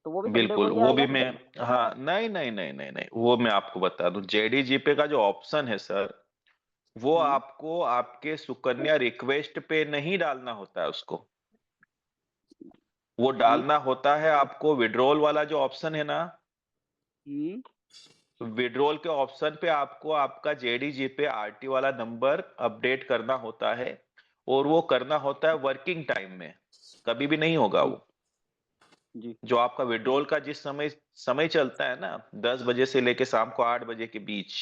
तो वो भी संडे को बिल्कुल, ही वो आएगा। भी मैं हाँ, नहीं, नहीं, नहीं, नहीं, नहीं, वो मैं आपको बता दूं। जेडीजीपे का जो ऑप्शन है सर, वो आपको आपके सुकन्या रिक्वेस्ट पे नहीं डालना होता है उसको। वो डालना होता है आपको विड्रॉल वाला जो ऑप्शन है ना, विड्रॉल के ऑप्शन पे आपको आपका जेडीजी पे आरटी वाला नंबर अपडेट करना होता है, और वो करना होता है वर्किंग टाइम में, कभी भी नहीं होगा वो। जी जो आपका विड्रॉल का जिस समय समय चलता है ना, 10 बजे से लेके शाम को 8 बजे के बीच,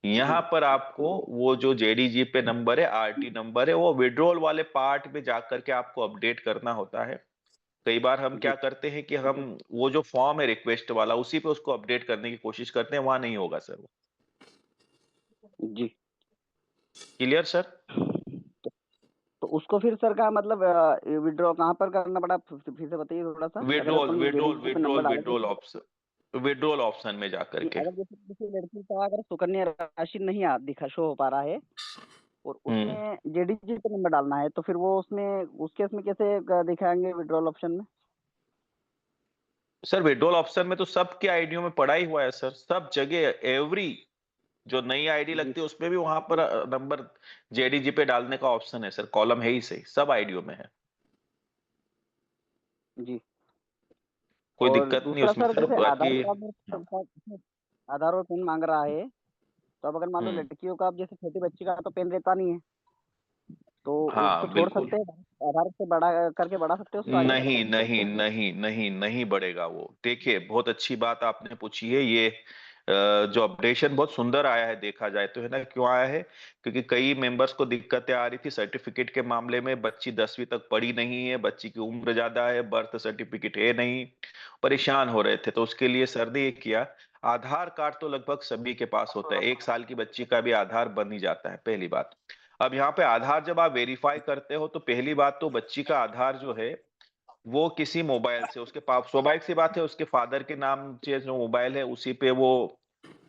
यहाँ पर आपको वो जो जेडीजी पे नंबर है, आरटी नंबर है, वो विड्रॉल वाले पार्ट में जाकर के आपको अपडेट करना होता है। कई बार हम क्या करते हैं कि हम वो जो फॉर्म है रिक्वेस्ट वाला, उसी पे उसको अपडेट करने की कोशिश करते हैं, वहां नहीं होगा सर वो। जी क्लियर सर? तो उसको फिर सर का मतलब विड्रॉ कहाँ पर करना पड़ा, फिर से बताइए थोड़ा सा। अगर विड्रॉल अपन विड्रॉल जेडीजी पे नंबर विड्रॉल डालेंगे विड्रॉल ऑप्शन, विड्रॉल ऑप्शन में जाकर के। अगर जैसे किसी लड़की का अगर सुकन्या राशि नहीं दिखा शो हो पा रहा है और उसमें जेडीजी पे नंबर डालना है, तो फिर वो उसमें उस केस में कैसे दिखाएंगे विड्रॉल ऑप्शन में? सर विड्रॉल ऑप्शन में तो सबके आईडियो में पड़ा ही हुआ है सर, सब जगह, एवरी जो नई आईडी लगती है उसमें भी वहां पर नंबर जेडीजी पे डालने का ऑप्शन है सर, कॉलम है ही सही, सब आईडियो में है, जी। कोई और दिक्कत नहीं दूसरा उसमें सर, सर। जैसे बाकी आधार और पेन मांग रहा है, तो अब अगर मान लो लड़कियों का, अब जैसे छोटी बच्ची का तो पेन रहता नहीं है, तो उसको हाँ छोड़ बिल्कुल, सकते हैं, आधार से बड़ा करके बढ़ा सकते हैं उसको आगे? नहीं, नहीं, नहीं, नहीं, नहीं बढ़ेगा वो। देखिए बहुत अच्छी बात आपने पूछी है, ये जो अपडेशन बहुत सुंदर आया है देखा जाए तो, है ना? क्यों आया है? क्योंकि कई मेंबर्स को दिक्कतें आ रही थी सर्टिफिकेट के मामले में, बच्ची 10वीं तक पढ़ी नहीं है, बच्ची की उम्र ज्यादा है, बर्थ सर्टिफिकेट है नहीं, परेशान हो रहे थे। तो उसके लिए सर ने ये किया, आधार कार्ड तो लगभग सभी के पास होता है, 1 साल की बच्ची का भी आधार बन ही जाता है, पहली बात। अब यहाँ पे आधार जब आप वेरीफाई करते हो तो पहली बात तो बच्ची का आधार जो है वो किसी मोबाइल से, उसके पास स्वाभाविक सी बात है, उसके फादर के नाम से जो मोबाइल है उसी पे वो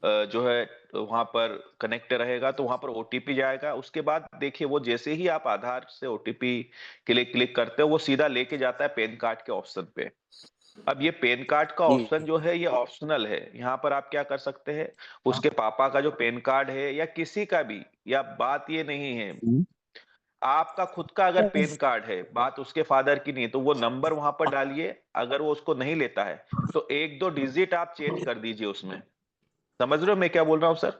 जो है वहां पर कनेक्ट रहेगा, तो वहां पर ओटीपी जाएगा। उसके बाद देखिए वो जैसे ही आप आधार से ओटीपी के लिए क्लिक करते हो, वो सीधा लेके जाता है पैन कार्ड के ऑप्शन पे। अब ये पैन कार्ड का ऑप्शन जो है ये ऑप्शनल है, यहाँ पर आप क्या कर सकते हैं, उसके पापा का जो पैन कार्ड है या किसी का भी, या बात ये नहीं है आपका खुद का अगर पैन कार्ड है, बात उसके फादर की नहीं है, तो वो नंबर वहां पर डालिए। अगर वो उसको नहीं लेता है तो 1-2 डिजिट आप चेंज कर दीजिए उसमें। समझ रहे हो मैं क्या बोल रहा हूँ सर?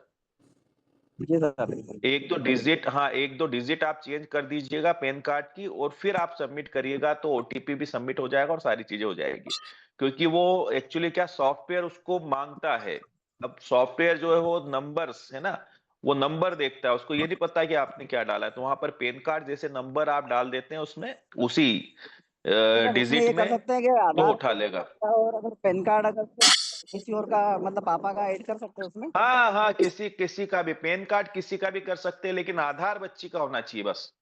जी सर। 1-2 डिजिट, हाँ 1-2 डिजिट आप चेंज कर दीजिएगा पैन कार्ड की, और फिर आप सबमिट करिएगा, तो ओटीपी भी सबमिट हो जाएगा और सारी चीजें हो जाएगी। क्योंकि वो एक्चुअली क्या सॉफ्टवेयर उसको मांगता है। अब सॉफ्टवेयर जो है वो नंबर्स है ना, वो नंबर देखता है, उसको ये नहीं पता कि आपने क्या डाला है, तो वहां पर पैन कार्ड जैसे नंबर आप डाल देते हैं उसमें, उसी सर उसमें डिजिट ये कर में, सकते हैं कि तो आधार उठा लेगा। और अगर पैन कार्ड अगर किसी और का मतलब पापा का ऐड कर सकते हैं उसमें? हाँ हाँ, किसी किसी का भी पैन कार्ड किसी का भी कर सकते हैं, लेकिन आधार बच्ची का होना चाहिए बस।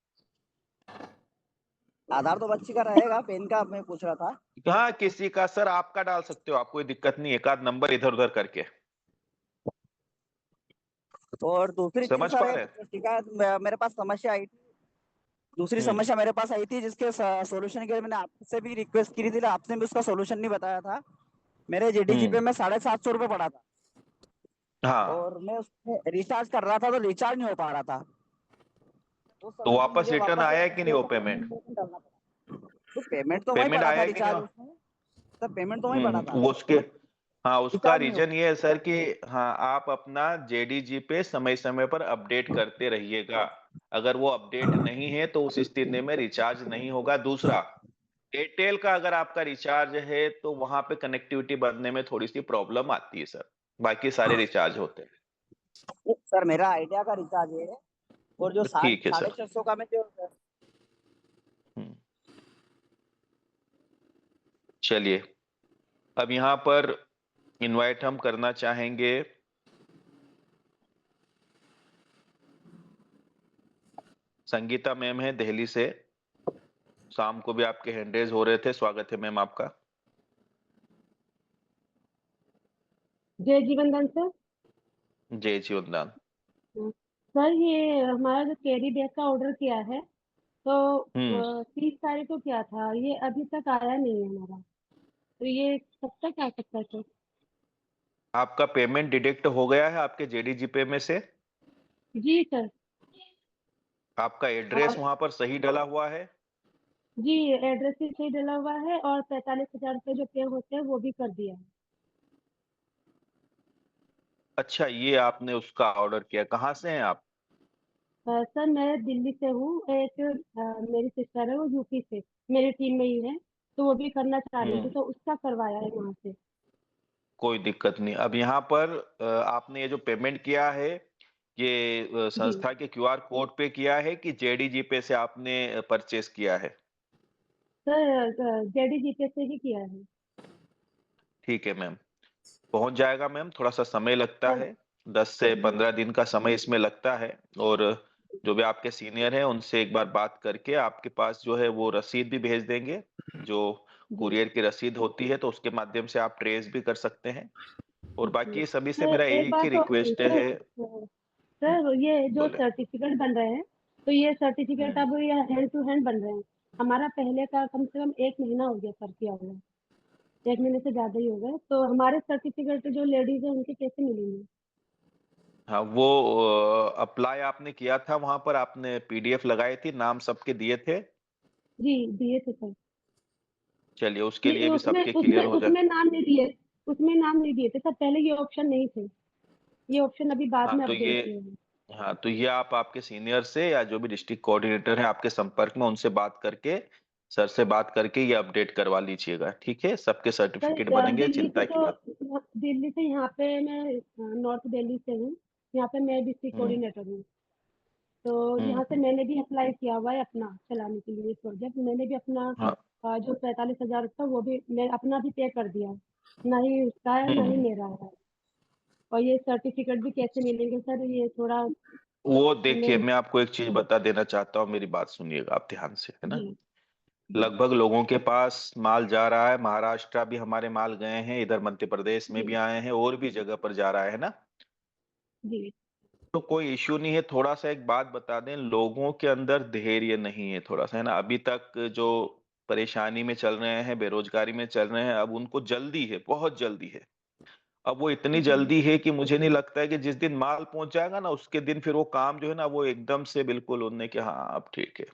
आधार तो बच्ची का रहेगा, पेन का मैं पूछ रहा था। हाँ किसी का सर आपका डाल सकते हो आप, कोई दिक्कत नहीं, एक आध नंबर इधर उधर करके। और दूसरी चीज समझ सर, पा एक रहे शिकायत मेरे पास समस्या आई थी, दूसरी हैं? समस्या मेरे पास आई थी, जिसके सॉल्यूशन के लिए मैंने आपसे भी रिक्वेस्ट की थी, आपने भी उसका सॉल्यूशन नहीं बताया था। मेरे जेडीजी पे में 750 रुपये पड़ा था, हाँ और मैं उसमें रिचार्ज कर रहा था, तो रिचार्ज नहीं हो पा रहा था। तो सर वापस मुझे रिटर्न वापस आया है कि नहीं वो पेमेंट? डालना पड़ा। तो पेमेंट तो वही पेमेंट पड़ा आया था, है कि नहीं? रिचार्ज उसमें सर, पेमेंट तो वही पड़ा था, वो उसके, हाँ उसका रिचार्ज नहीं हो। रीजन ये है सर कि हाँ आप अपना जेडीजी पे समय समय पर अपडेट करते रहिएगा। अगर वो अपडेट नहीं है तो उस स्थिति में रिचार्ज नहीं होगा। दूसरा, एयरटेल का अगर आपका रिचार्ज है तो वहां पे कनेक्टिविटी बनने में थोड़ी सी प्रॉब्लम आती है सर, बाकी सारे रिचार्ज होते हैं। सर मेरा आइडिया का रिचार्ज है और जो ठीक है साढ़े सर। 600 का मैं जो हम्म, चलिए, अब यहाँ पर इनवाइट हम करना चाहेंगे संगीता मैम है दिल्ली से। शाम को भी आपके हैंड रेज हो रहे थे, स्वागत है मैम आपका। जय जीवन दान सर। जय जीवनदान। सर ये हमारा जो कैरी बैग का ऑर्डर किया है तो 30 तारीख को किया था, ये अभी तक आया नहीं है हमारा, तो ये कब तक आ सकता है सर? आपका पेमेंट डिडक्ट हो गया है आपके जेडीजी पे में से? जी सर। आपका एड्रेस और वहां पर सही डला हुआ है? जी एड्रेस भी सही डला हुआ है और 45,000 रुपये जो पे होते हैं वो भी कर दिया है। अच्छा, ये आपने उसका ऑर्डर किया, कहाँ से हैं आप? सर मैं दिल्ली से हूँ, एक मेरी सिस्टर है वो यूपी से मेरी टीम में ही है, तो वो भी करना चाह रही थी तो उसका करवाया है वहाँ से। कोई दिक्कत नहीं। अब यहाँ पर आपने ये जो पेमेंट किया है, ये जी संस्था के क्यूआर कोड पे किया है कि जेडीजी पे से आपने परचेस किया है? सर जेडी जीपे से ही किया है। ठीक है मैम, पहुंच जाएगा मैम, थोड़ा सा समय लगता सर है, 10 से जी 15 दिन का समय इसमें लगता है। और जो भी आपके सीनियर हैं उनसे एक बार बात करके आपके पास जो है वो रसीद भी भेज देंगे, जो जी कुरियर की रसीद होती है, तो उसके माध्यम से आप ट्रेस भी कर सकते हैं। और जी। बाकी सभी से सर मेरा एक एक ही बात और थी रिक्वेस्ट सर, है। सर ये जो बोले। सर्टिफिकेट बन रहे हैं तो ये सर्टिफिकेट हम्म, अब ये हैंड टू हैंड बन रहे हैं। हमारा पहले का कम से कम 1 महीना हो गया सर किया हुआ, 1 महीने से ज्यादा ही हो गए, तो हमारे सर्टिफिकेट जो लेडीज है उनके कैसे मिलेंगे? हाँ, वो अप्लाई आपने किया था, वहां पर आपने पीडीएफ लगाई थी, नाम सबके दिए थे? जी दिए थे सर। चलिए, उसके नहीं लिए भी उसमें सबके उसमें क्लियर हो जाए। उसमें नाम नहीं दिए, उसमें नाम नहीं दिए थे सर, पहले ये ऑप्शन नहीं थे, ये ऑप्शन अभी बाद हाँ में तो ये अपडेट किए हैं। हाँ तो ये आप आपके सीनियर से या जो भी डिस्ट्रिक्ट कोऑर्डिनेटर है आपके संपर्क में, उनसे बात करके, सर से बात करके ये अपडेट करवा लीजिएगा। ठीक है, सबके सर सर्टिफिकेट बनेंगे, दिल्ली से चिंता की तो बात। दिल्ली से यहाँ पे मैं नॉर्थ दिल्ली से हूँ, यहाँ पे मैं डिस्ट्रिक्ट हम्म कोऑर्डिनेटर हूँ, तो यहाँ से हम्म। मैंने भी अप्लाई किया हुआ है अपना चलाने के लिए प्रोजेक्ट, मैंने भी अपना हाँ। जो 45,000 था वो भी मैं अपना भी पे कर दिया है, ना ही उसका है ना ही हम्म। मेरा है। और ये सर्टिफिकेट भी कैसे मिलेंगे सर, ये थोड़ा वो हमें। देखिए, मैं आपको एक चीज बता देना चाहता हूँ, मेरी बात सुनिएगा आप ध्यान से, है ना। जी जी लगभग लोगों के पास माल जा रहा है, महाराष्ट्र भी हमारे माल गए हैं, इधर मध्य प्रदेश में जी भी आए हैं, और भी जगह पर जा रहा है ना। जी तो कोई इश्यू नहीं है। थोड़ा सा एक बात बता दें, लोगों के अंदर धैर्य नहीं है थोड़ा सा, है ना। अभी तक जो परेशानी में चल रहे हैं, बेरोजगारी में चल रहे हैं, अब उनको जल्दी है, बहुत जल्दी है। अब वो इतनी जी जल्दी है कि मुझे नहीं लगता है कि जिस दिन माल पहुंच जाएगा ना, उसके दिन फिर वो काम जो है ना, वो एकदम से बिल्कुल उनने कि हाँ अब ठीक है,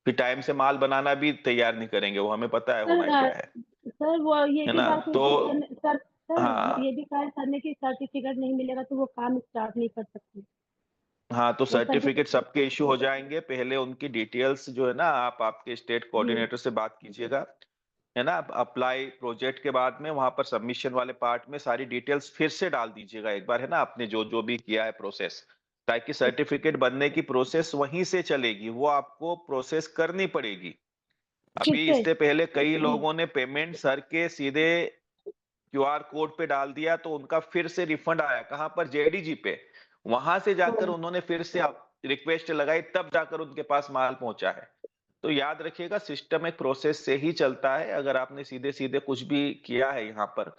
फिर टाइम से माल बनाना भी तैयार नहीं करेंगे, वो हमें पता है होना सर क्या है। सर वो ये है भी ना। बात हुई तो थी सर, सर हाँ ये भी कहा है सर ने कि सर्टिफिकेट नहीं मिलेगा तो वो काम स्टार्ट नहीं कर सकते, हाँ, तो वो सर्टिफिकेट सर्टिफिकेट। सबके इशू हो जाएंगे। पहले उनकी डिटेल्स जो है ना, आप आपके स्टेट जी कोऑर्डिनेटर से बात कीजिएगा, है ना। अप्लाई प्रोजेक्ट के बाद में वहां पर सबमिशन वाले पार्ट में सारी डिटेल्स फिर से डाल दीजिएगा एक बार, है ना, आपने जो जो भी किया है प्रोसेस, ताकि सर्टिफिकेट बनने की प्रोसेस वहीं से चलेगी, वो आपको प्रोसेस करनी पड़ेगी। फिर अभी से। इससे पहले कई जी लोगों ने पेमेंट सर के सीधे क्यूआर कोड पे डाल दिया, तो उनका फिर से रिफंड आया, कहां पर, जेडीजी पे। वहां से जाकर हाँ उन्होंने फिर से रिक्वेस्ट लगाई, तब जाकर उनके पास माल पहुंचा है। तो याद रखिएगा, सिस्टम एक प्रोसेस से ही चलता है। अगर आपने सीधे सीधे कुछ भी किया है यहाँ पर,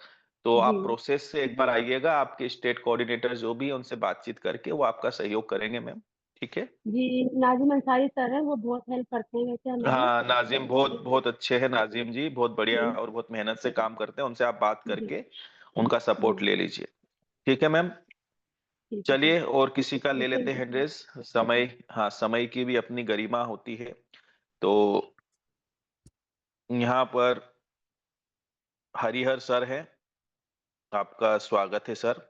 तो जी आप प्रोसेस से एक बार आइएगा, आपके स्टेट कोऑर्डिनेटर जो भी है उनसे बातचीत करके वो आपका सहयोग करेंगे मैम। ठीक है। जी। नाजिम अंसारी सर है, वो बहुत हेल्प करते हैं वैसे हमारी। हाँ, नाजिम बहुत बहुत अच्छे हैं, नाजिम जी बहुत बढ़िया जी और बहुत मेहनत से काम करते हैं, उनसे आप बात जी करके उनका जी सपोर्ट ले लीजिए। ठीक है मैम। ठीक है सर। चलिए, और किसी का ले लेते थैंक यू हैं सर। ड्रेस। समय, हाँ, समय की भी अपनी गरिमा होती है। तो यहाँ पर हरिहर सर हैं, आपका स्वागत है सर।